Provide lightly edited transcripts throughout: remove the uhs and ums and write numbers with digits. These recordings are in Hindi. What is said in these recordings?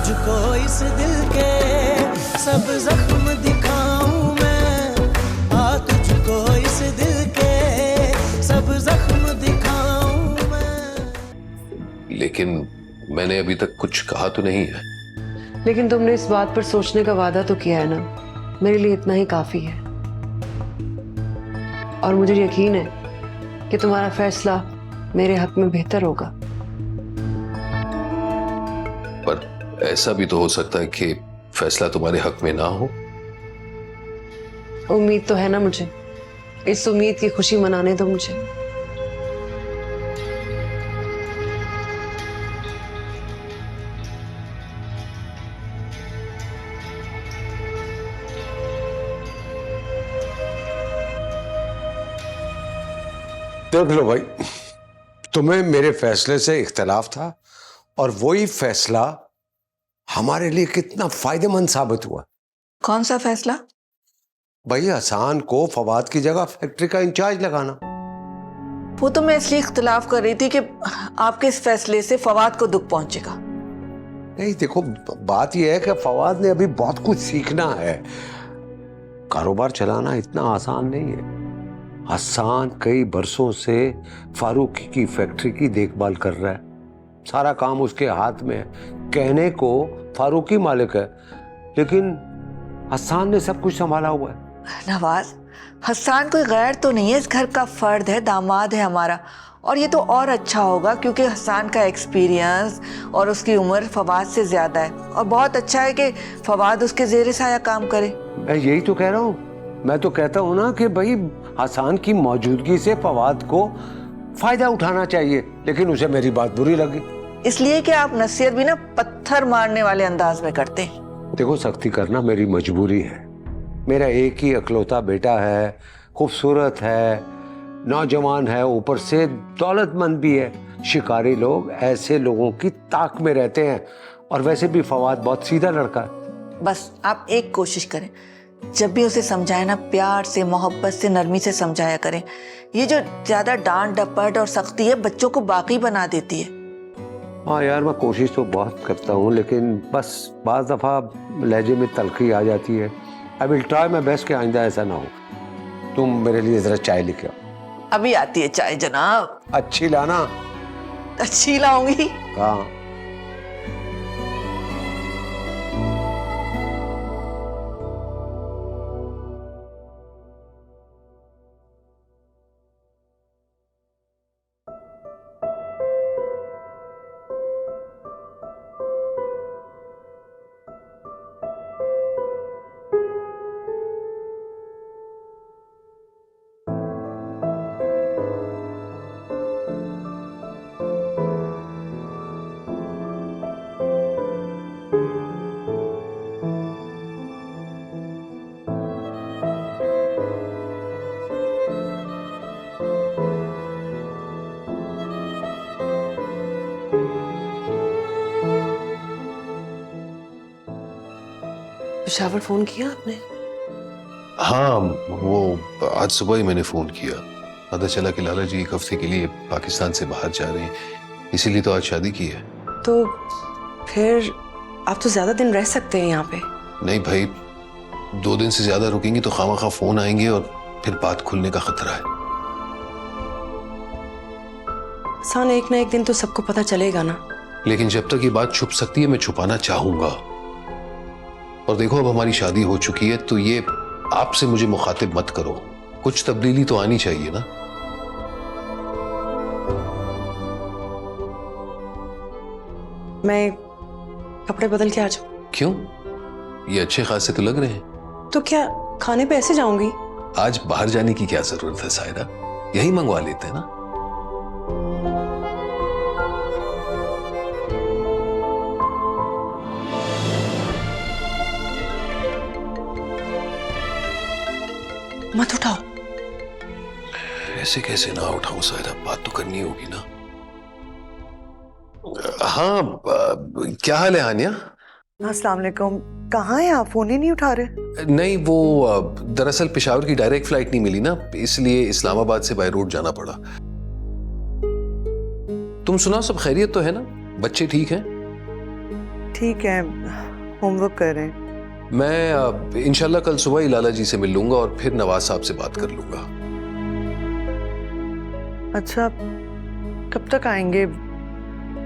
तुझको इस दिल के सब जख्म दिखाऊं मैं, आ तुझको इस दिल के सब जख्म दिखाऊं मैं। लेकिन मैंने अभी तक कुछ कहा तो नहीं है। लेकिन तुमने इस बात पर सोचने का वादा तो किया है ना, मेरे लिए इतना ही काफी है। और मुझे यकीन है कि तुम्हारा फैसला मेरे हक में बेहतर होगा। पर ऐसा भी तो हो सकता है कि फैसला तुम्हारे हक में ना हो। उम्मीद तो है ना मुझे, इस उम्मीद की खुशी मनाने दो मुझे। देख लो भाई, तुम्हें मेरे फैसले से इख्तलाफ था और वही फैसला हमारे लिए कितना फायदेमंद साबित हुआ। कौन सा फैसला? भाई हसन को फवाद की जगह फैक्ट्री का इंचार्ज लगाना। वो तो मैं इसलिए इख्तलाफ कर रही थी कि आपके इस फैसले से फवाद को दुख पहुंचेगा। नहीं देखो, बात यह है कि फवाद ने अभी बहुत कुछ सीखना है। कारोबार चलाना इतना आसान नहीं है। हसन कई बरसों से फारूकी की फैक्ट्री की देखभाल कर रहा है, सारा काम उसके हाथ में है। कहने को फारूकी मालिक है, लेकिन हसन ने सब कुछ संभाला हुआ है। नवाज, हसन कोई गैर तो नहीं है, इस घर का फर्द है, दामाद है हमारा। और ये तो और अच्छा होगा क्योंकि हसन का एक्सपीरियंस और उसकी उम्र फवाद से ज्यादा है। और बहुत अच्छा है कि फवाद उसके जेर साया काम करे। मैं यही तो कह रहा हूँ। मैं तो कहता हूँ ना कि भाई हसन की मौजूदगी से फवाद को फायदा उठाना चाहिए, लेकिन उसे मेरी बात बुरी लगी। इसलिए कि आप नसीहत भी ना पत्थर मारने वाले अंदाज में करते हैं। देखो, सख्ती करना मेरी मजबूरी है। मेरा एक ही अकलौता बेटा है, खूबसूरत है, नौजवान है, ऊपर से दौलतमंद भी है। शिकारी लोग ऐसे लोगों की ताक में रहते हैं। और वैसे भी फवाद बहुत सीधा लड़का है। बस आप एक कोशिश करें, जब भी उसे समझाए ना, प्यार से, मोहब्बत से, नरमी से समझाया करें। ये जो ज्यादा डांट डपट और सख्ती है बच्चों को बाकी बना देती है। हाँ यार, मैं कोशिश तो बहुत करता हूँ, लेकिन बस बाज़ दफ़ा लहजे में तलखी आ जाती है। I will try my best कि आइंदा ऐसा ना हो। तुम मेरे लिए जरा चाय लेके आओ। अभी आती है चाय जनाब। अच्छी लाना। अच्छी लाऊंगी। हाँ। पेशावर फोन किया आपने? हाँ, वो आज सुबह ही मैंने फोन किया। पता चला कि लाला जी एक हफ्ते के लिए पाकिस्तान से बाहर जा रहे हैं, इसीलिए तो आज शादी की है। तो फिर आप तो ज्यादा दिन रह सकते हैं यहाँ पे। नहीं भाई, 2 दिन से ज्यादा रुकेंगी तो खामखा फोन आएंगे और फिर बात खुलने का खतरा है। हसन, एक ना एक दिन तो सबको पता चलेगा ना। लेकिन जब तक ये बात छुप सकती है, मैं छुपाना चाहूंगा। और देखो, अब हमारी शादी हो चुकी है, तो ये आपसे मुझे मुखातिब मत करो। कुछ तब्दीली तो आनी चाहिए ना। मैं कपड़े बदल के आ जाऊं? क्यों? ये अच्छे खासे तो लग रहे हैं। तो क्या खाने पे ऐसे जाऊंगी? आज बाहर जाने की क्या जरूरत है सायरा, यही मंगवा लेते हैं ना। मत उठाओ। ऐसे कैसे ना उठाऊं सायरा, बात तो करनी होगी ना। हाँ, क्या हाल है हानिया? अस्सलाम वालेकुम। कहाँ हैं आप? फोन ही नहीं उठा रहे। नहीं, वो दरअसल पेशावर की डायरेक्ट फ्लाइट नहीं मिली ना, इसलिए इस्लामाबाद से बाय रोड जाना पड़ा। तुम सुनाओ, सब खैरियत तो है ना? बच्चे ठीक हैं? ठीक है, होमवर्क कर रहे हैं। मैं इंशाल्लाह कल सुबह ही लाला जी से मिल लूंगा और फिर नवाज साहब से बात कर लूंगा। अच्छा, कब तक आएंगे?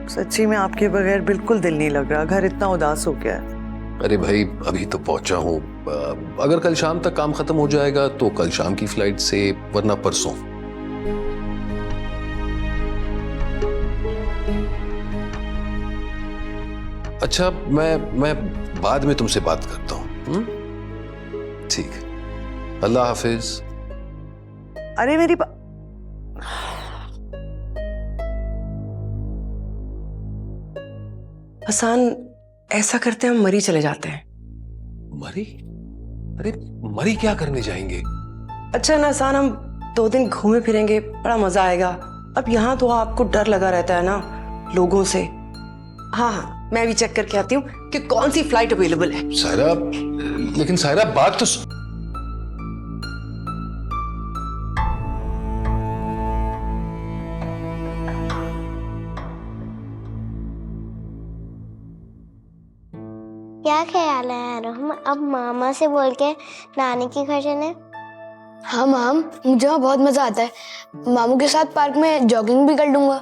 सच्ची में आपके बगैर बिल्कुल दिल नहीं लग रहा, घर इतना उदास हो गया है। अरे भाई, अभी तो पहुंचा हूं। अगर कल शाम तक काम खत्म हो जाएगा तो कल शाम की फ्लाइट से, वरना परसों। अच्छा, मैं बाद में तुमसे बात करता हूं। ठीक, अल्लाह हाफिज। अरे मेरी हसन, ऐसा करते हम मरी चले जाते हैं। मरी? अरे मरी क्या करने जाएंगे? अच्छा ना हसन, हम 2 दिन घूमे फिरेंगे, बड़ा मजा आएगा। अब यहाँ तो आपको डर लगा रहता है ना लोगों से। हाँ, मैं भी चेक करके आती हूँ कि कौन सी फ्लाइट अवेलेबल है। सायरा, लेकिन सायरा बात तो क्या ख्याल है यार, हम अब मामा से बोल के नानी के घर चले? हाँ माम, मुझे वहाँ बहुत मजा आता है। मामू के साथ पार्क में जॉगिंग भी कर लूंगा।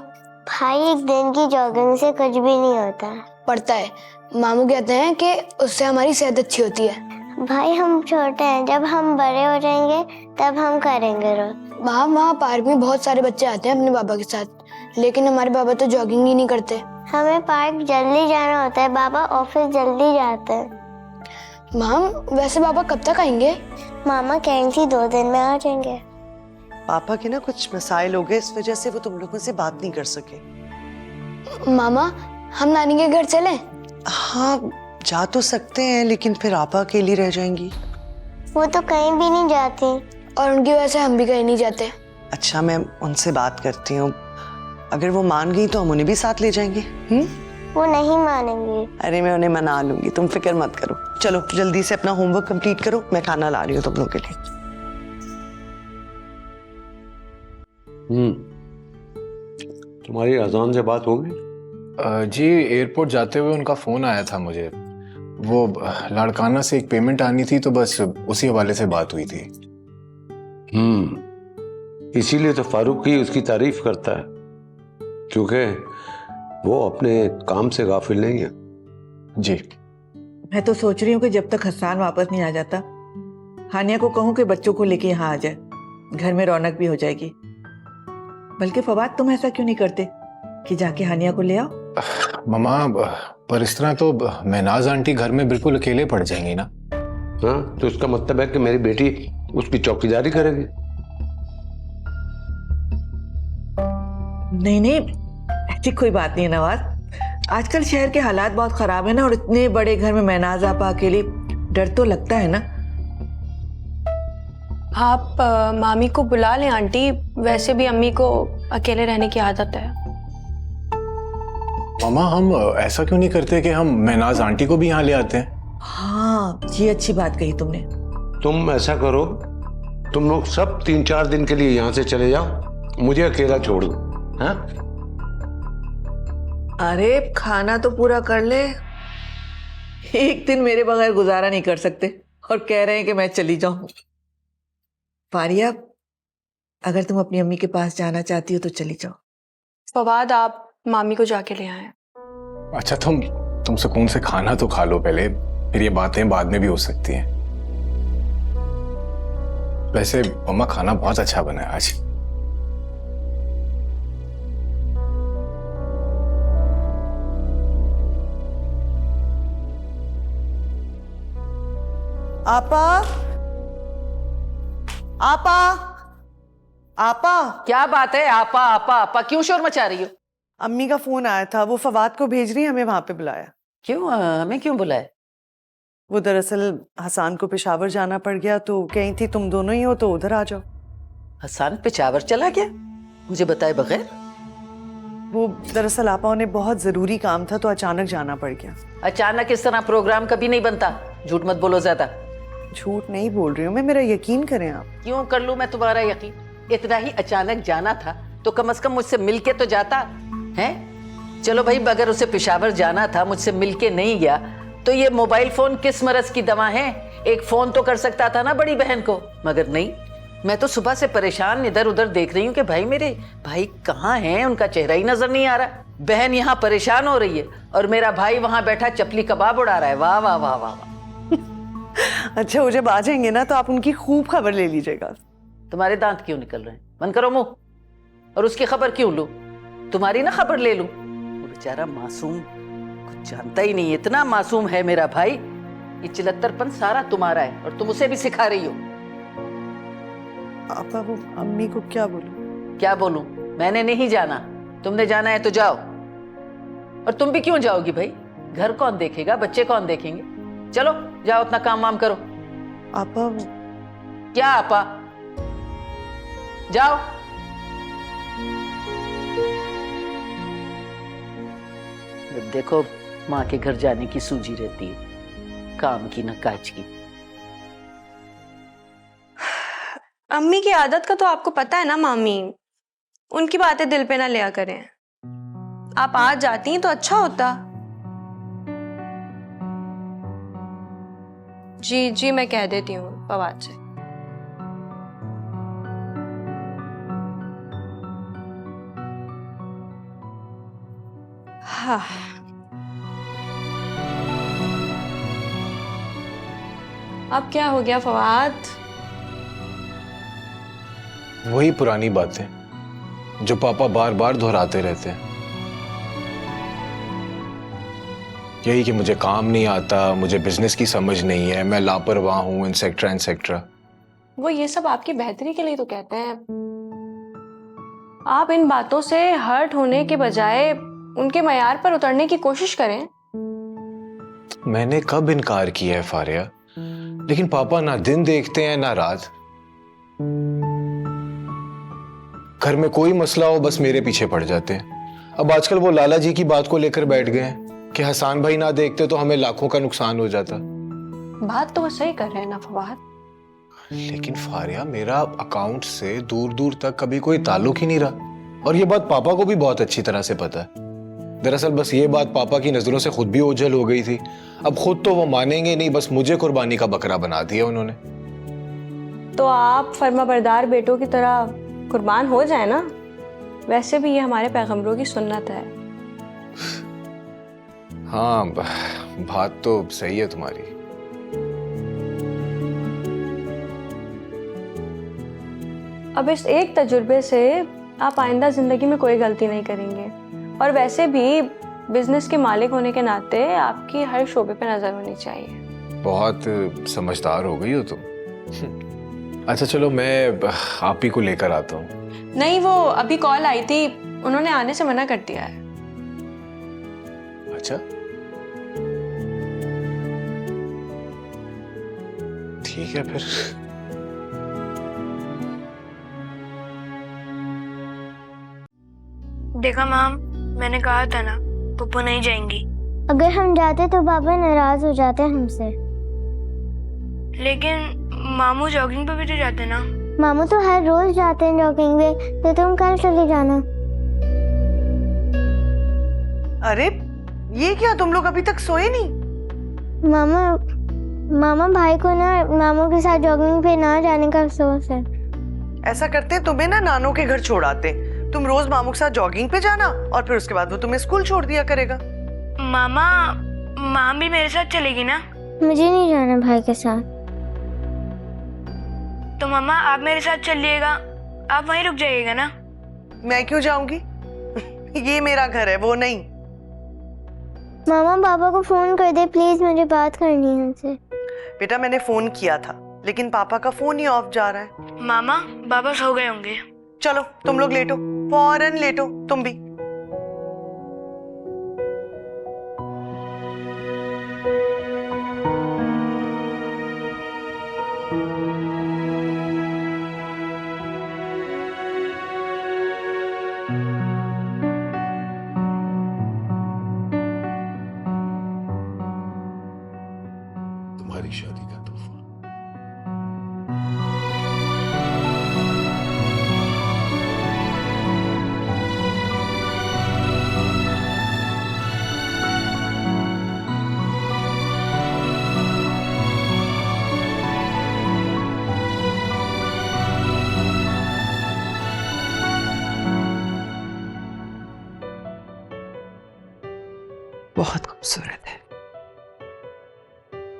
भाई, एक दिन की जॉगिंग से कुछ भी नहीं होता। पड़ता है, मामू कहते हैं कि उससे हमारी सेहत अच्छी होती है। भाई, हम छोटे हैं, जब हम बड़े हो जाएंगे तब हम करेंगे रोज। माम, वहाँ पार्क में बहुत सारे बच्चे आते हैं अपने पापा के साथ, लेकिन हमारे पापा तो जॉगिंग ही नहीं करते। हमें पार्क जल्दी जाना होता है, पापा ऑफिस जल्दी जाते हैं। माम, वैसे पापा कब तक आएंगे? मामा कहेंगे 2 दिन में आ जाएंगे। पापा के ना कुछ मसाइल हो गए, इस वजह से वो तुम लोगों से बात नहीं कर सके। मामा, हम नानी के घर चलें? हाँ, जा तो सकते हैं, लेकिन फिर आपा अकेली रह जाएंगी। वो तो कहीं भी नहीं जाती। और उनकी वजह से हम भी कहीं नहीं जाते। अच्छा, मैं उनसे बात करती हूँ, अगर वो मान गई तो हम उन्हें भी साथ ले जाएंगे। वो नहीं मानेंगी। अरे मैं उन्हें मना लूंगी, तुम फिक्र मत करो। चलो जल्दी से अपना होमवर्क कंप्लीट करो, मैं खाना ला रही हूँ तुम लोग के लिए। तुम्हारी अजान से बात होगी? जी, एयरपोर्ट जाते हुए उनका फोन आया था मुझे। वो लाड़काना से एक पेमेंट आनी थी, तो बस उसी हवाले से बात हुई थी। इसीलिए तो फारूक ही उसकी तारीफ करता है, क्योंकि वो अपने काम से गाफिल नहीं है। जी, मैं तो सोच रही हूँ कि जब तक हसन वापस नहीं आ जाता, हानिया को कहूँ कि बच्चों को लेके यहाँ आ जाए, घर में रौनक भी हो जाएगी। बल्कि फवाद, तुम ऐसा क्यों नहीं करते कि जाके हानिया को ले आओ? ममा, पर इस तरह तो महनाज आंटी घर में बिल्कुल अकेले पड़ जाएंगी ना। हाँ, तो उसका मतलब है कि मेरी बेटी उसकी चौकीदारी करेगी? नहीं नहीं, ऐसी कोई बात नहीं है नवाज। आजकल शहर के हालात बहुत खराब है ना, और इतने बड़े घर में महनाज आपा अकेली, डर तो लगता है ना। आप मामी को बुला लें आंटी, वैसे भी अम्मी को अकेले रहने की आदत है। मामा, हम ऐसा क्यों नहीं करते कि हम महनाज आंटी को भी यहाँ ले आते हैं? हाँ, ये अच्छी बात कही तुमने। तुम ऐसा करो, तुम लोग सब 3-4 दिन के लिए यहाँ से चले जाओ, मुझे अकेला छोड़ दो। हाँ? अरे खाना तो पूरा कर ले, एक दिन मेरे बगैर गुजारा नहीं कर सकते, और कह रहे हैं कि मैं चली जाऊं। फारिया, अगर तुम अपनी अम्मी के पास जाना चाहती हो तो चली जाओ। फवाद, आप मामी को जाके ले आए। अच्छा, तुम सुकून से खाना तो खा लो पहले, फिर ये बातें बाद में भी हो सकती हैं। वैसे मम्मा, खाना बहुत अच्छा बना है आज। आपा, आपा, आपा। क्या बात है? आपा आपा आपा क्यों शोर मचा रही हो? अम्मी का फोन आया था, वो फवाद को भेज रही है, हमें वहां पे बुलाया। क्यों? हमें क्यों बुलाया? वो दरअसल हसन को पेशावर जाना पड़ गया, तो कहीं थी तुम दोनों ही हो तो उधर आ जाओ। हसन पेशावर चला गया मुझे बताए बगैर? वो दरअसल आपा उन्हें बहुत जरूरी काम था, तो अचानक जाना पड़ गया। अचानक इस तरह प्रोग्राम कभी नहीं बनता, झूठ मत बोलो ज्यादा। झूठ नहीं बोल रही हूँ मैं, मेरा यकीन करें आप। क्यों कर लूं मैं तुम्हारा यकीन? इतना ही अचानक जाना था तो कम से कम मुझसे मिल के तो जाता है। चलो भाई, अगर उसे पेशावर जाना था, मुझसे मिलके नहीं गया, तो ये मोबाइल फोन किस मरज की दवा है? एक फोन तो कर सकता था ना बड़ी बहन को, मगर नहीं। मैं तो सुबह से परेशान इधर उधर देख रही हूँ कि भाई मेरे भाई कहाँ हैं, उनका चेहरा ही नजर नहीं आ रहा। बहन यहाँ परेशान हो रही है और मेरा भाई वहां बैठा चपली कबाब उड़ा रहा है। वाह वाह वाह वाह वाह। अच्छा, वो जब आ जाएंगे ना तो आप उनकी खूब खबर ले लीजिएगा। तुम्हारे दांत क्यों निकल रहे हैं? बंद करो मुंह। और उसकी खबर क्यों लूं? तुम्हारी ना खबर ले लूं? वो बेचारा मासूम, कुछ जानता ही नहीं है, इतना मासूम है मेरा भाई। ये चिलत्तरपन सारा तुम्हारा है और तुम उसे भी सिखा रही हो। आपा, वो अम्मी को क्या बोलूं? क्या बोलूं? मैंने नहीं जाना, तुमने जाना है तो जाओ। और तुम भी क्यों जाओगी भाई? घर कौन देखेगा, बच्चे कौन देखेंगे? चलो जाओ, अपना काम वाम करो। आपा, क्या आपा? जाओ। देखो, माँ के घर जाने की सूझी रहती है, काम की न काज की। अम्मी की आदत का तो आपको पता है ना मामी, उनकी बातें दिल पे ना लिया करें। आप आज जाती तो अच्छा होता। जी जी, मैं कह देती हूँ फवाद से। हाँ, अब क्या हो गया फवाद? वही पुरानी बातें जो पापा बार बार दोहराते रहते हैं। यही कि मुझे काम नहीं आता, मुझे बिजनेस की समझ नहीं है, मैं लापरवाह हूं, इंसेक्ट्रा इंसेक्ट्रा। वो ये सब आपकी बेहतरी के लिए तो कहते हैं। आप इन बातों से हर्ट होने के बजाय उनके मयार पर उतरने की कोशिश करें। मैंने कब इनकार किया है फारिया? लेकिन पापा ना दिन देखते हैं ना रात। घर में कोई मसला हो बस मेरे पीछे पड़ जाते हैं। अब आजकल वो लाला जी की बात को लेकर बैठ गए हैं कि हसान भाई ना देखते तो हमें लाखों का नुकसान हो जाता। बात तो वो सही कर रहे हैं ना फवाद। लेकिन फारिया, मेरा अकाउंट से दूर दूर तक कभी कोई ताल्लुक ही नहीं रहा, और ये बात पापा को भी बहुत अच्छी तरह से पता है। दरअसल बस ये बात पापा की नजरों से खुद भी ओझल हो गई थी। अब खुद तो वो मानेंगे नहीं, बस मुझे कुर्बानी का बकरा बना दिया उन्होंने। तो आप फर्माबरदार बेटों की तरह कुर्बान हो जाए ना। वैसे भी ये हमारे पैगंबरों की सुन्नत है। हाँ, बात तो सही है तुम्हारी। अब इस एक तजुर्बे से आप आइंदा जिंदगी में कोई गलती नहीं करेंगे। और वैसे भी बिजनेस के मालिक होने के नाते आपकी हर शोबे पे नजर होनी चाहिए। बहुत समझदार हो गई हो तुम। अच्छा चलो, मैं आप ही को लेकर आता हूँ। नहीं, वो अभी कॉल आई थी, उन्होंने आने से मना कर दिया है। अच्छा, ठीक है फिर। देखा माम, मैंने कहा था ना पप्पू नहीं जाएंगी। अगर हम जाते तो पापा नाराज हो जाते हमसे। लेकिन मामू जॉगिंग पे भी तो जाते ना। मामू तो हर रोज जाते हैं जॉगिंग पे, तो तुम कल चले जाना। अरे ये क्या, तुम लोग अभी तक सोए नहीं? मामा भाई को ना मामू के साथ जॉगिंग पे ना जाने का अफसोस है। ऐसा करते हैं, तुम्हें ना नानों के घर छोड़ाते, तुम रोज मामू के साथ जॉगिंग पे जाना और फिर उसके बाद वो तुम्हें स्कूल छोड़ दिया करेगा। मामा, माम भी मेरे साथ चलेगी ना? मुझे नहीं जाना भाई के साथ। तो मामा आप मेरे साथ चलिएगा, आप वहीं रुक जाइएगा ना। मैं क्यों जाऊंगी? ये मेरा घर है, वो नहीं। मामा पापा को फोन कर दे प्लीज, मुझे बात करनी है उनसे। बेटा मैंने फोन किया था, लेकिन पापा का फोन ही ऑफ जा रहा है। मामा पापा सो गए होंगे। चलो तुम लोग लेटो, फौरन लेटो तुम भी। तुम्हारी शादी का तोहफा।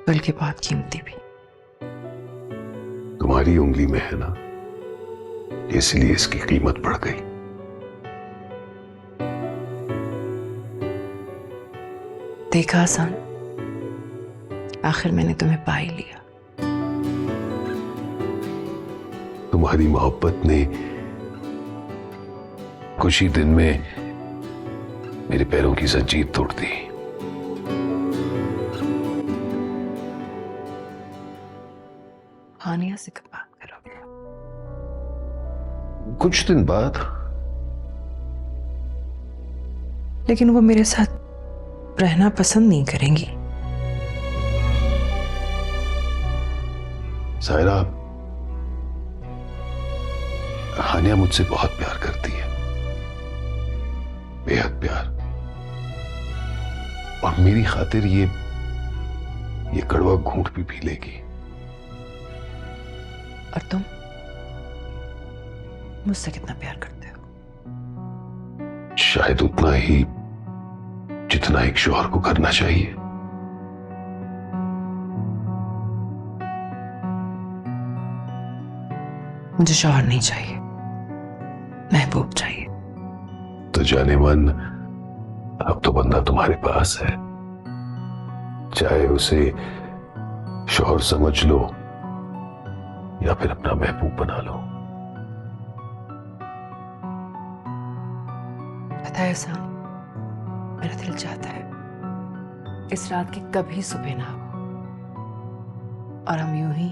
बल्कि बहुत कीमती भी। तुम्हारी उंगली में है ना, इसलिए इसकी कीमत बढ़ गई। देखा हसन, आखिर मैंने तुम्हें पा ही लिया। तुम्हारी मोहब्बत ने कुछ ही दिन में मेरे पैरों की जंजीर तोड़ दी। हानिया से कब बात करोगे? कुछ दिन बाद। लेकिन वो मेरे साथ रहना पसंद नहीं करेंगी। सायरा, हानिया मुझसे बहुत प्यार करती है, बेहद प्यार, और मेरी खातिर ये कड़वा घूंट भी पी लेगी। और तुम मुझसे कितना प्यार करते हो? शायद उतना ही जितना एक शौहर को करना चाहिए। मुझे शौहर नहीं चाहिए, महबूब चाहिए। तो जाने मन, अब तो बंदा तुम्हारे पास है, चाहे उसे शौहर समझ लो या फिर अपना महबूब बना लो। पता है हसन, मेरा दिल चाहता है इस रात की कभी सुबह ना हो और हम यूं ही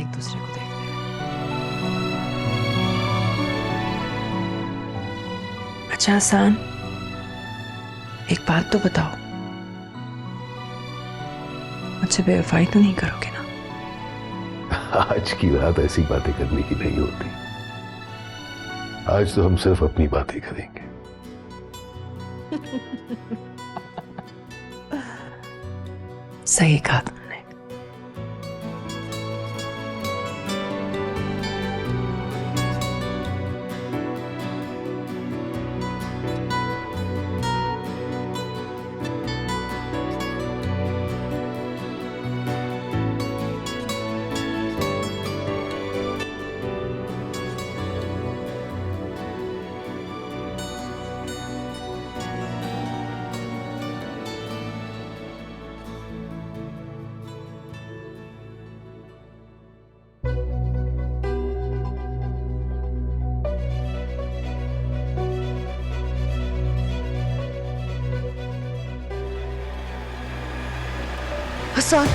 एक दूसरे को देखते हैं। अच्छा हसन, एक बात तो बताओ, मुझसे बेवफाई तो नहीं करोगे ना? आज की रात ऐसी बातें करने की नहीं होती। आज तो हम सिर्फ अपनी बातें करेंगे। सही कहा तुमने। हसन,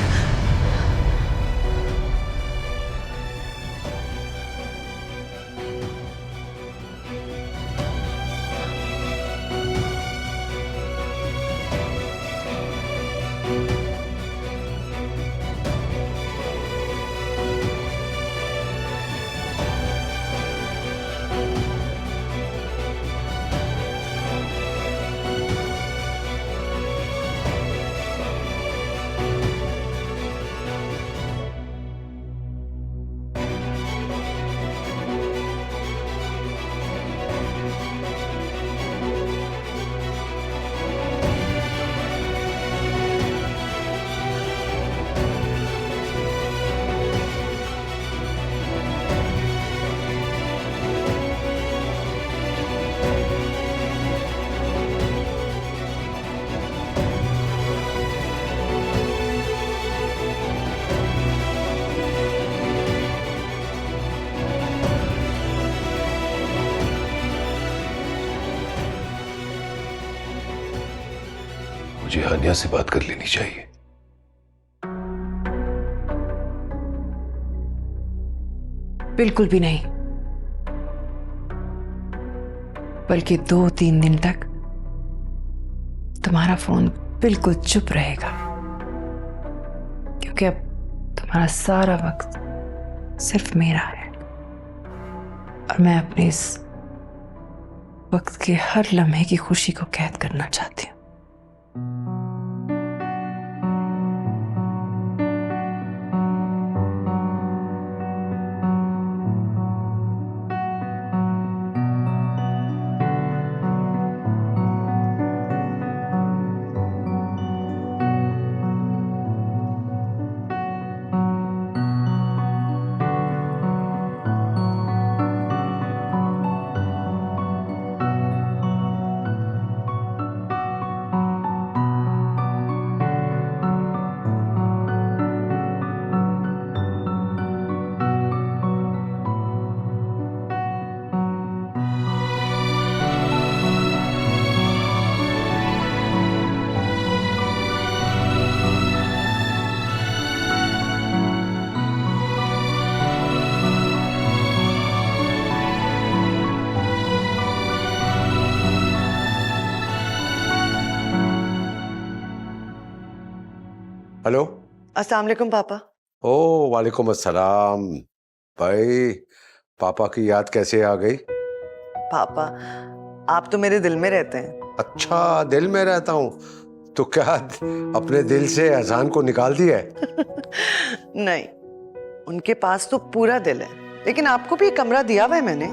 मुझे हानिया से बात कर लेनी चाहिए। बिल्कुल भी नहीं, बल्कि 2-3 दिन तक तुम्हारा फोन बिल्कुल चुप रहेगा, क्योंकि अब तुम्हारा सारा वक्त सिर्फ मेरा है और मैं अपने इस वक्त के हर लम्हे की खुशी को कैद करना चाहती हूँ। हेलो। अस्सलाम वालेकुम पापा। ओ वालेकुम अस्सलाम। भाई पापा की याद कैसे आ गई? पापा आप तो मेरे दिल में रहते हैं। अच्छा, दिल में रहता हूँ तो क्या अपने दिल से एहसान को निकाल दिया है? नहीं, उनके पास तो पूरा दिल है, लेकिन आपको भी एक कमरा दिया हुआ है मैंने।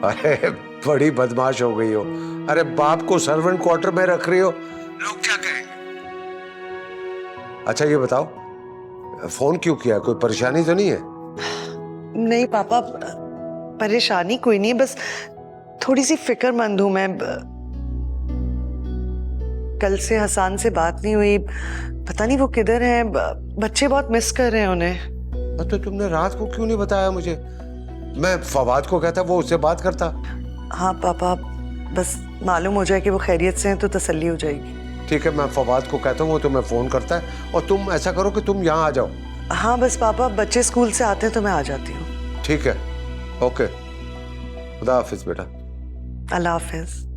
अरे बड़ी बदमाश हो गई हो। अरे बाप को सर्वेंट क्वार्टर में रख रही हो, लोग क्या कहेंगे? अच्छा ये बताओ, फोन क्यों किया? कोई परेशानी तो नहीं है? नहीं पापा, परेशानी कोई नहीं, बस थोड़ी सी फिक्रमंद हूं मैं। कल से हसन से बात नहीं हुई, पता नहीं वो किधर हैं। बच्चे बहुत मिस कर रहे हैं उन्हें। तो तुमने रात को क्यों नहीं बताया मुझे? मैं फवाद को कहता, वो उससे बात करता। हाँ पापा, बस मालूम हो जाए कि वो खैरियत से हैं तो तसल्ली हो जाएगी। ठीक है, मैं फवाद को कहता हूँ, वो तुम्हें फोन करता है। और तुम ऐसा करो कि तुम यहाँ आ जाओ। हाँ बस पापा, बच्चे स्कूल से आते हैं तो मैं आ जाती हूँ। ठीक है, ओके, खुदा हाफिज बेटा। अल्लाह हाफिज।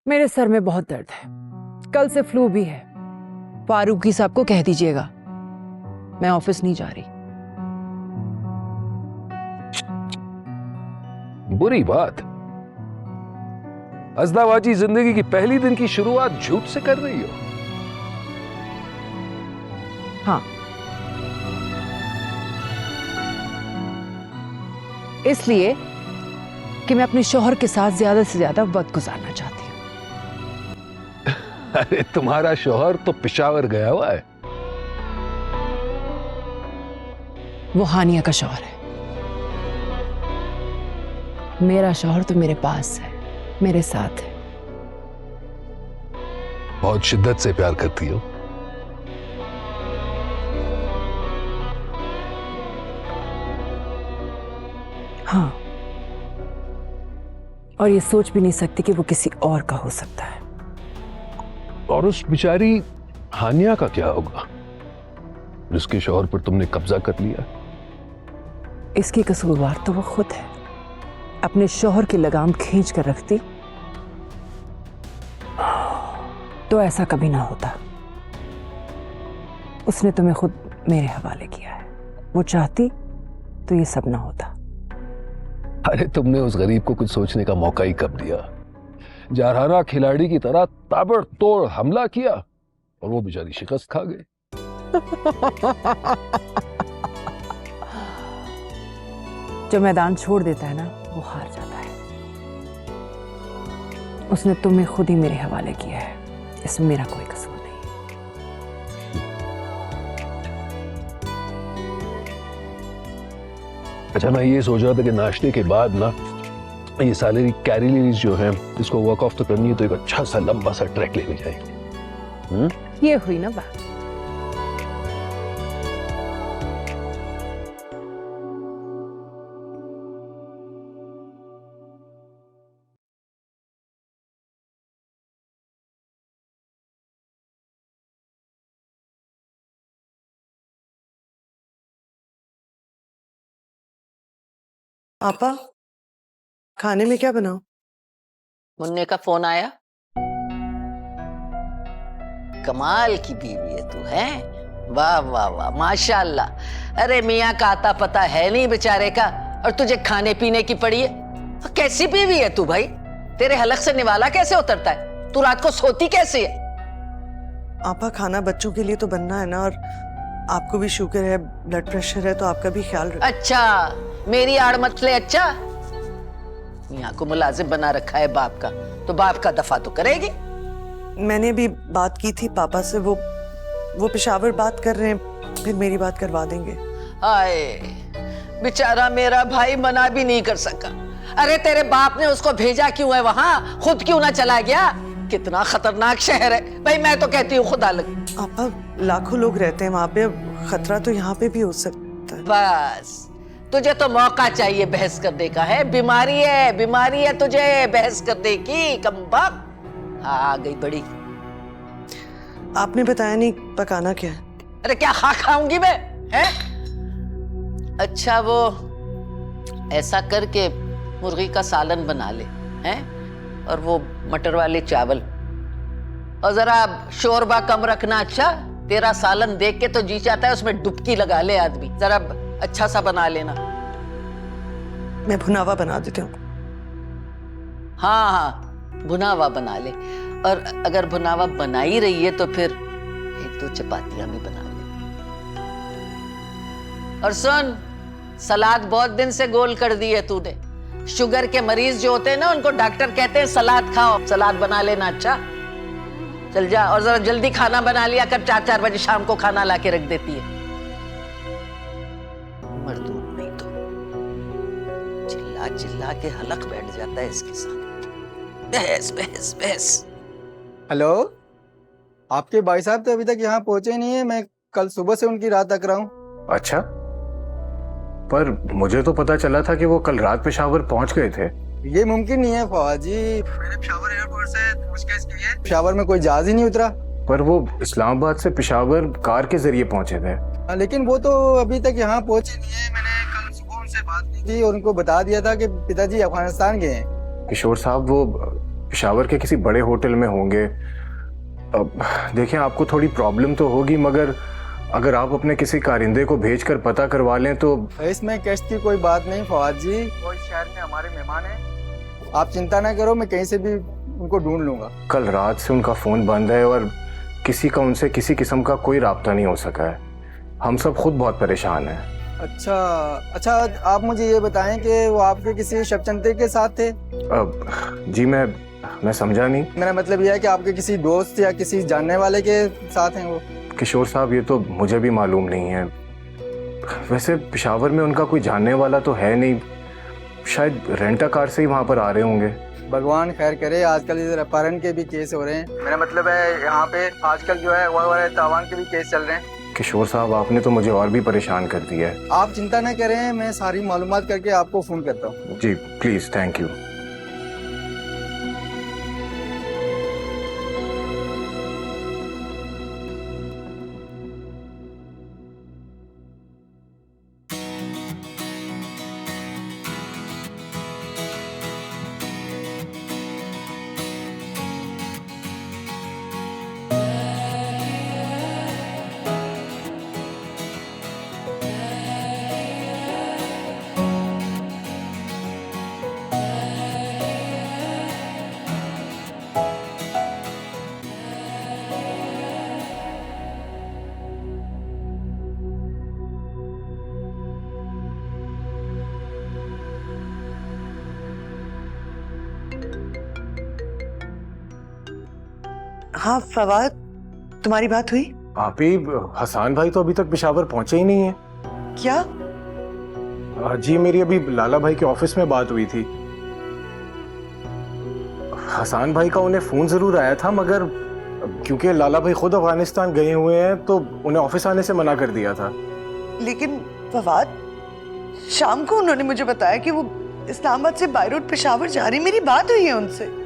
मेरे सर में बहुत दर्द है, कल से फ्लू भी है। फारूकी साहब को कह दीजिएगा मैं ऑफिस नहीं जा रही। बुरी बात। अज़दावाजी जिंदगी की पहली दिन की शुरुआत झूठ से कर रही हो। हाँ, इसलिए कि मैं अपने शौहर के साथ ज्यादा से ज्यादा वक्त गुजारना चाहती हूँ। अरे तुम्हारा शौहर तो पेशावर गया हुआ है। वो हानिया का शौहर है, मेरा शौहर तो मेरे पास है, मेरे साथ है। बहुत शिद्दत से प्यार करती हो। हाँ, और ये सोच भी नहीं सकती कि वो किसी और का हो सकता है। और उस बेचारी हानिया का क्या होगा जिसके शौहर पर तुमने कब्जा कर लिया? इसकी कसूरवार तो वो खुद है। अपने शौहर की लगाम खींच कर रखती तो ऐसा कभी ना होता। उसने तुम्हें खुद मेरे हवाले किया है। वो चाहती तो ये सब ना होता। अरे तुमने उस गरीब को कुछ सोचने का मौका ही कब दिया? जारहाना खिलाड़ी की तरह ताबड़तोड़ हमला किया और वो बेचारी शिकस्त खा गई। जो मैदान छोड़ देता है ना, वो हार जाता है। उसने तुम्हें खुद ही मेरे हवाले किया है, इसमें मेरा कोई कसूर नहीं। अच्छा, मैं ये सोच रहा था कि नाश्ते के बाद ना ये सैलरी कैरी लीव्स जो है इसको वर्क ऑफ तो करनी है, तो एक अच्छा सा लंबा सा ट्रैक लेके जाएंगे। ये हुई ना बात। पापा, खाने में क्या बनाऊं? मुन्ने का फोन आया। कमाल की बीवी है तू, है? वाह वाह वाह, माशाल्लाह। अरे मियाँ का आता पता है नहीं बेचारे का, और तुझे खाने पीने की पड़ी है। कैसी बीवी है तू भाई? तेरे हलक से निवाला कैसे उतरता है? तू रात को सोती कैसे है? आपा, खाना बच्चों के लिए तो बनना है ना, और आपको भी शुगर है, ब्लड प्रेशर है, तो आपका भी ख्याल रखो। अच्छा, मेरी आड़ मत ले। अच्छा, यहाँ को मुलाजिम बना रखा है बाप का, तो बाप का दफा तो करेगी। मैंने भी बात की थी पापा से, वो पेशावर बात कर रहे हैं, फिर मेरी बात करवा देंगे। हाय, बेचारा मेरा भाई मना भी नहीं कर सका। अरे तेरे बाप ने उसको भेजा क्यों है वहां? खुद क्यों ना चला गया? कितना खतरनाक शहर है भाई, मैं तो कहती हूँ खुदा लग। आपा, लाखों लोग रहते हैं वहां पे, खतरा तो यहाँ पे भी हो सकता है। बस तुझे तो मौका चाहिए बहस करने का। है बीमारी है तुझे बहस करने की, कमबख्त। आ गई बड़ी। आपने बताया नहीं पकाना क्या है? अरे क्या खाऊंगी मैं, हैं? अच्छा वो ऐसा करके मुर्गी का सालन बना ले, हैं? और वो मटर वाले चावल, और जरा शोरबा कम रखना। अच्छा, तेरा सालन देख के तो जी चाहता है उसमें डुबकी लगा ले आदमी। जरा अच्छा सा बना लेना। मैं भुनावा बना देती हूँ। हाँ हाँ, भुनावा बना ले। और अगर भुनावा बना ही रही है तो फिर 1-2 चपातियां भी बना ले। और सुन, सलाद बहुत दिन से गोल कर दी है तूने। शुगर के मरीज जो होते हैं ना, उनको डॉक्टर कहते हैं सलाद खाओ। सलाद बना लेना। अच्छा चल जा, और जरा जल्दी खाना बना लिया कर। 4-4 बजे शाम को खाना ला के रख देती है। मजदूर नहीं तो चिल्ला चिल्ला के हलक बैठ जाता है इसके साथ। बहस बहस बहस। हेलो, आपके भाई साहब तो अभी तक यहाँ पहुंचे नहीं है। मैं कल सुबह से उनकी राह तक रहा हूँ। अच्छा, पर मुझे तो पता चला था कि वो कल रात पेशावर पहुंच गए थे। ये मुमकिन नहीं है फवाद जी। मैंने पेशावर एयरपोर्ट से पूछताछ की है, पेशावर में कोई जहाज ही नहीं उतरा। पर वो इस्लामाबाद से पेशावर कार के जरिए पहुंचे थे। लेकिन वो तो अभी तक यहाँ पहुंचे नहीं है। मैंने कल सुबह उनसे बात की थी और उनको बता दिया था कि पिताजी अफगानिस्तान गए हैं। किशोर साहब, वो पेशावर के किसी बड़े होटल में होंगे। देखें, आपको थोड़ी प्रॉब्लम तो होगी, मगर अगर आप अपने किसी कारिंदे को भेजकर पता करवा लें तो। इसमें कष्ट की कोई बात नहीं फवाद जी। वो इस शहर में हमारे मेहमान हैं, आप चिंता ना करो, मैं कहीं से भी उनको ढूंढ लूंगा। कल रात से उनका फोन बंद है और किसी का उनसे किसी किस्म का कोई राब्ता नहीं हो सका है। हम सब खुद बहुत परेशान हैं। अच्छा, आप मुझे ये बताएं कि वो आपके किसी शबचंते के साथ थे? जी मैं समझा नहीं। मेरा मतलब यह है कि आपके किसी दोस्त या किसी जानने वाले के साथ हैं वो? किशोर साहब, ये तो मुझे भी मालूम नहीं है। वैसे पेशावर में उनका कोई जानने वाला तो है नहीं। शायद रेंटा कार से ही वहाँ पर आ रहे होंगे। भगवान खैर करे। आजकल इधर अपहरण के भी केस हो रहे हैं। मेरा मतलब है यहाँ पे आजकल जो है वो तावान के भी केस चल रहे हैं। किशोर साहब, आपने तो मुझे और भी परेशान कर दिया है। आप चिंता न करें, मैं सारी मालूमात करके आपको फोन करता हूँ। जी प्लीज, थैंक यू। हाँ फवाद, तुम्हारी बात हुई? आप ही, हसन भाई तो अभी तक पेशावर पहुंचे ही नहीं है। क्या? जी, मेरी अभी लाला भाई के ऑफिस में बात हुई थी। हसन भाई का उन्हें फोन जरूर आया था, मगर क्योंकि लाला भाई खुद अफगानिस्तान गए हुए हैं तो उन्हें ऑफिस आने से मना कर दिया था। लेकिन फवाद, शाम को उन्होंने मुझे बताया कि वो इस्लामाबाद से बाय रोड पेशावर जा रही। मेरी बात हुई है उनसे।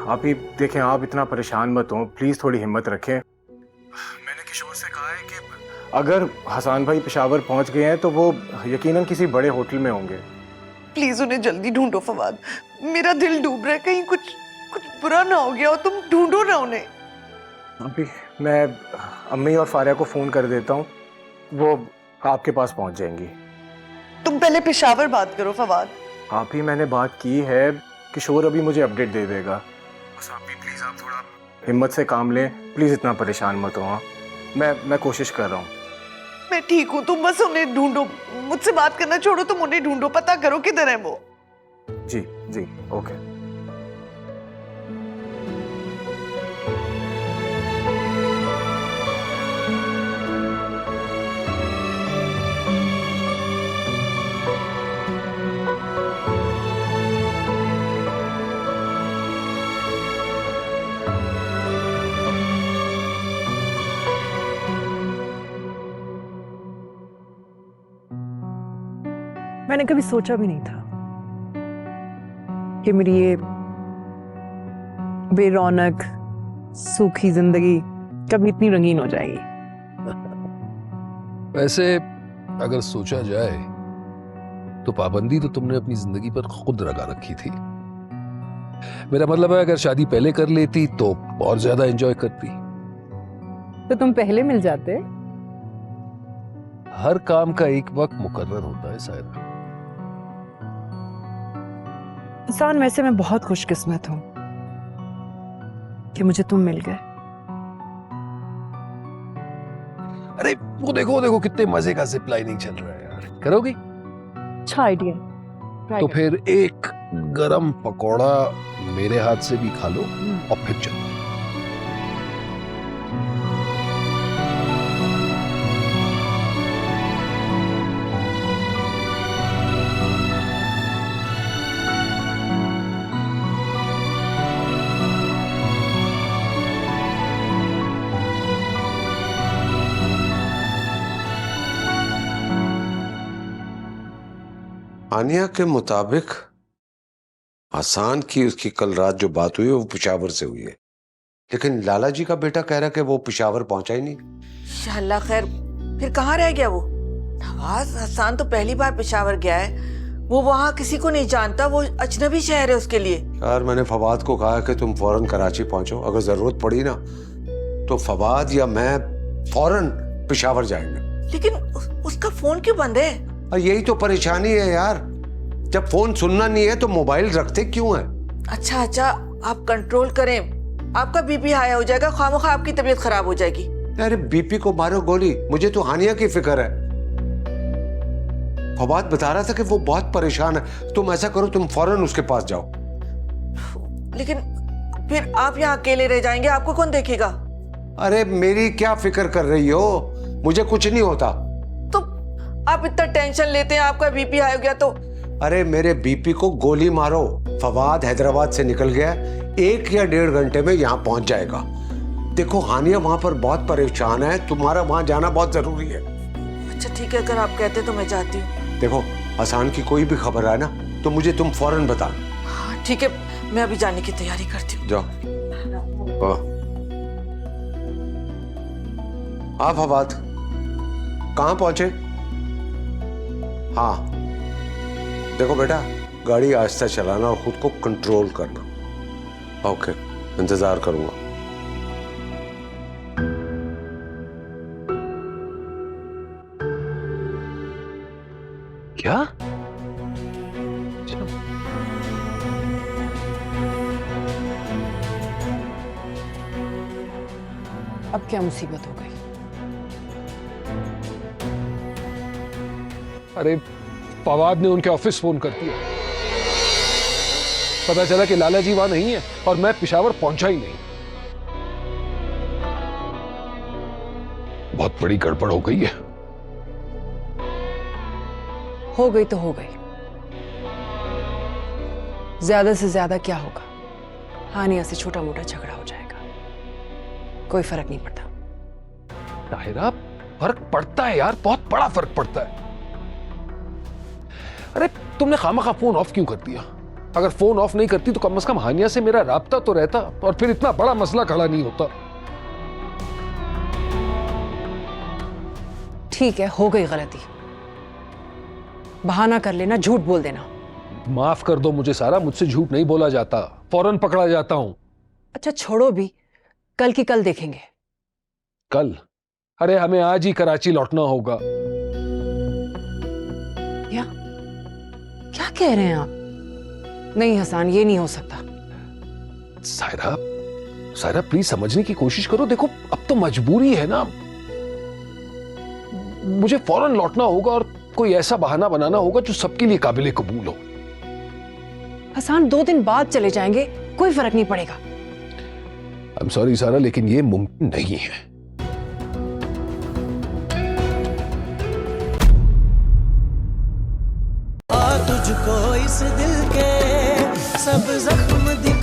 आप ही देखें, आप इतना परेशान मत हो, प्लीज थोड़ी हिम्मत रखें। मैंने किशोर से कहा है कि अगर हसन भाई पेशावर पहुंच गए हैं तो वो यकीनन किसी बड़े होटल में होंगे। प्लीज उन्हें जल्दी ढूंढो फवाद, मेरा दिल डूब रहा है। कहीं कुछ बुरा ना हो गया हो। तुम ढूंढो ना उन्हें। अभी मैं अम्मी और फारिया को फोन कर देता हूँ, वो आपके पास पहुंच जाएंगी। तुम पहले पेशावर बात करो फवाद। आप ही, मैंने बात की है, किशोर अभी मुझे अपडेट दे देगा। बस आप भी प्लीज, आप थोड़ा हिम्मत से काम लें, प्लीज इतना परेशान मत हो। हाँ, मैं कोशिश कर रहा हूँ। मैं ठीक हूँ, तुम बस उन्हें ढूंढो। मुझसे बात करना छोड़ो, तुम उन्हें ढूंढो, पता करो किधर है वो। जी जी, ओके। मैंने कभी सोचा भी नहीं था कि मेरी ये बेरौनक सूखी जिंदगी कभी इतनी रंगीन हो जाएगी। वैसे अगर सोचा जाए तो पाबंदी तो तुमने अपनी जिंदगी पर खुद लगा रखी थी। मेरा मतलब है अगर शादी पहले कर लेती तो और ज्यादा एंजॉय करती। तो तुम पहले मिल जाते। हर काम का एक वक्त मुकर्रर होता है सायरा। इंसान वैसे मैं बहुत खुशकिस्मत हूं कि मुझे तुम मिल गए। अरे वो देखो देखो कितने मजे का जिप लाइनिंग चल रहा है यार, करोगी? अच्छा आइडिया। तो फिर एक गरम पकौड़ा मेरे हाथ से भी खा लो और फिर चलो। आनिया के मुताबिक हसन की उसकी कल रात जो बात हुई है वो पेशावर से हुई है, लेकिन लाला जी का बेटा कह रहा है कि वो पेशावर पहुंचा ही नहीं। इंशाअल्लाह खैर। फिर कहाँ रह गया वो? नवाज, हसन तो पहली बार पेशावर गया है, वो वहाँ किसी को नहीं जानता, वो अजनबी शहर है उसके लिए। यार मैंने फवाद को कहा कि तुम फौरन कराची पहुंचो, अगर जरूरत पड़ी ना तो फवाद या मैं फौरन पेशावर जाएंगे। लेकिन उसका फोन क्यों बंद है? और यही तो परेशानी है यार, जब फोन सुनना नहीं है तो मोबाइल रखते क्यों है? अच्छा अच्छा, आप कंट्रोल करें, आपका बीपी हाई हो जाएगा, खामोखा आपकी तबीयत खराब हो जाएगी। अरे बीपी को मारो गोली, मुझे तो हानिया की फिक्र है। फवाद बता रहा था कि वो बहुत परेशान है, तुम ऐसा करो तुम फौरन उसके पास जाओ। लेकिन फिर आप यहाँ अकेले रह जाएंगे, आपको कौन देखेगा? अरे मेरी क्या फिक्र कर रही हो, मुझे कुछ नहीं होता। तो आप इतना टेंशन लेते हैं, आपका बीपी हाई हो गया तो? अरे मेरे बीपी को गोली मारो, फवाद हैदराबाद से निकल गया, 1 या 1.5 घंटे में यहाँ पहुंच जाएगा। देखो हानिया वहां पर बहुत परेशान है, तुम्हारा वहां जाना बहुत जरूरी है। अच्छा ठीक है, अगर आप कहते तो मैं जाती हूँ। देखो हसन की कोई भी खबर आए ना तो मुझे तुम फौरन बताना। हाँ ठीक है, मैं अभी जाने की तैयारी करती हूँ। जाओ। हाँ फवाद, कहाँ पहुंचे? हाँ देखो बेटा, गाड़ी आहिस्ता चलाना और खुद को कंट्रोल करना। ओके, इंतजार करूंगा। क्या? अब क्या मुसीबत हो गई? अरे फवाद ने उनके ऑफिस फोन कर दिया, पता चला कि लाला जी वहां नहीं है और मैं पेशावर पहुंचा ही नहीं। बहुत बड़ी गड़बड़ हो गई है। हो गई तो हो गई, ज्यादा से ज्यादा क्या होगा, हानिया से छोटा मोटा झगड़ा हो जाएगा, कोई फर्क नहीं पड़ता। ताहिरा फर्क पड़ता है यार, बहुत बड़ा फर्क पड़ता है। अरे तुमने खामखा फोन ऑफ क्यों कर दिया? अगर फोन ऑफ नहीं करती तो कम से कम हानिया से मेरा राब्ता तो रहता और फिर इतना बड़ा मसला खड़ा नहीं होता। ठीक है, हो गई गलती, बहाना कर लेना, झूठ बोल देना। माफ कर दो मुझे सारा, मुझसे झूठ नहीं बोला जाता, फौरन पकड़ा जाता हूं। अच्छा छोड़ो भी, कल की कल देखेंगे। कल? अरे हमें आज ही कराची लौटना होगा। क्या कह रहे हैं आप? नहीं हसन, ये नहीं हो सकता। सायरा, सायरा प्लीज समझने की कोशिश करो। देखो अब तो मजबूरी है ना, मुझे फौरन लौटना होगा और कोई ऐसा बहाना बनाना होगा जो सबके लिए काबिले कबूल हो। हसन 2 दिन बाद चले जाएंगे, कोई फर्क नहीं पड़ेगा। आई एम सॉरी सारा, लेकिन ये मुमकिन नहीं है। तुझको इस दिल के सब जख्म दिखा